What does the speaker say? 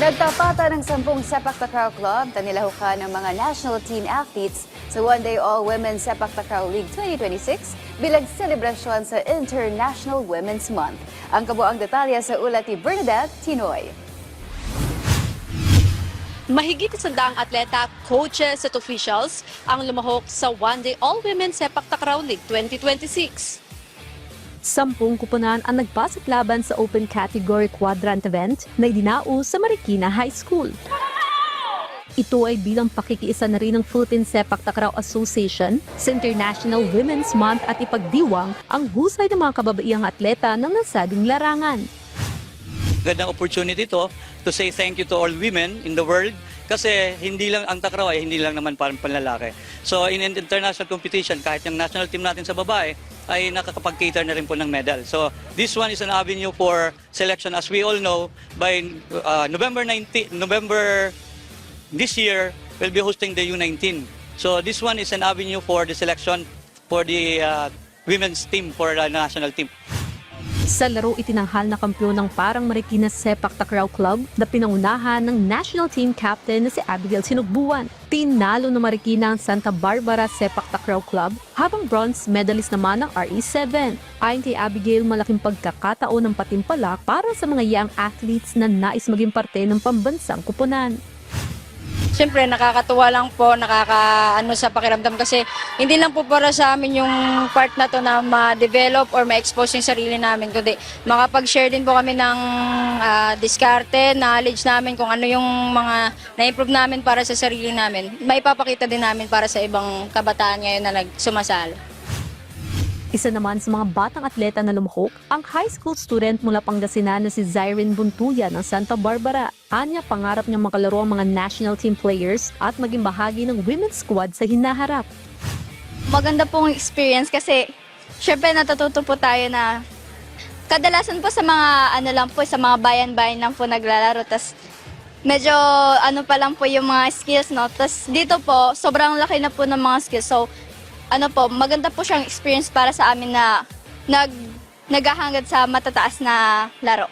Nagtapatan ng 10 sepak takraw club na nilahukan ng mga national team athletes sa One-Day All-Women Sepak Takraw League 2026 bilang selebrasyon sa International Women's Month. Ang kabuang detalye sa ulat ni Bernadette Tinoy. Mahigit 100 atleta, coaches at officials ang lumahok sa One-Day All-Women Sepak Takraw League 2026. 10 kupunan ang nagpasok laban sa open category quadrant event na idinao sa Marikina High School. Ito ay bilang pakikiisa na rin ng Philippine Sepak Takraw Association sa International Women's Month at ipagdiwang ang husay ng mga kababaihang atleta ng nasabing larangan. Gandang opportunity to say thank you to all women in the world kasi hindi lang ang takraw ay hindi lang naman parang panlalaki. So in international competition, kahit yung national team natin sa babae ay nakakapag-cater na rin po ng medal. So this one is an avenue for selection. As we all know, by November this year, we'll be hosting the U19. So this one is an avenue for the selection for the women's team, for the national team. Sa laro itinanghal na kampiyon ng Parang Marikina Sepak Takraw Club na pinangunahan ng national team captain na si Abigail Sinugbuan. Tinalo ng Marikina ang Santa Barbara Sepak Takraw Club habang bronze medalist naman ng RE7. Ayon kay Abigail, malaking pagkakataon ng patimpalak para sa mga young athletes na nais maging parte ng pambansang kupunan. Siyempre, nakakatuwa lang po, nakakaano sa pakiramdam kasi hindi lang po para sa amin yung part na to na ma-develop or ma-expose yung sarili namin, kundi makapag-share din po kami ng diskarte, knowledge namin kung ano yung mga na-improve namin para sa sarili namin. Maipapakita din namin para sa ibang kabataan ngayon na nagsumasala. Isa naman sa mga batang atleta na lumahok, ang high school student mula Pangasinan na si Zyrene Buntuya ng Santa Barbara. Anya, pangarap niyang makalaro ang mga national team players at maging bahagi ng women's squad sa hinaharap. Maganda pong experience kasi syempre natututo po tayo na kadalasan po sa mga sa mga bayan-bayan lang po naglalaro, tas medyo pa lang po yung mga skills, no? Tas dito po sobrang laki na po ng mga skills, so maganda po siyang experience para sa amin na naghahangad sa matataas na laro.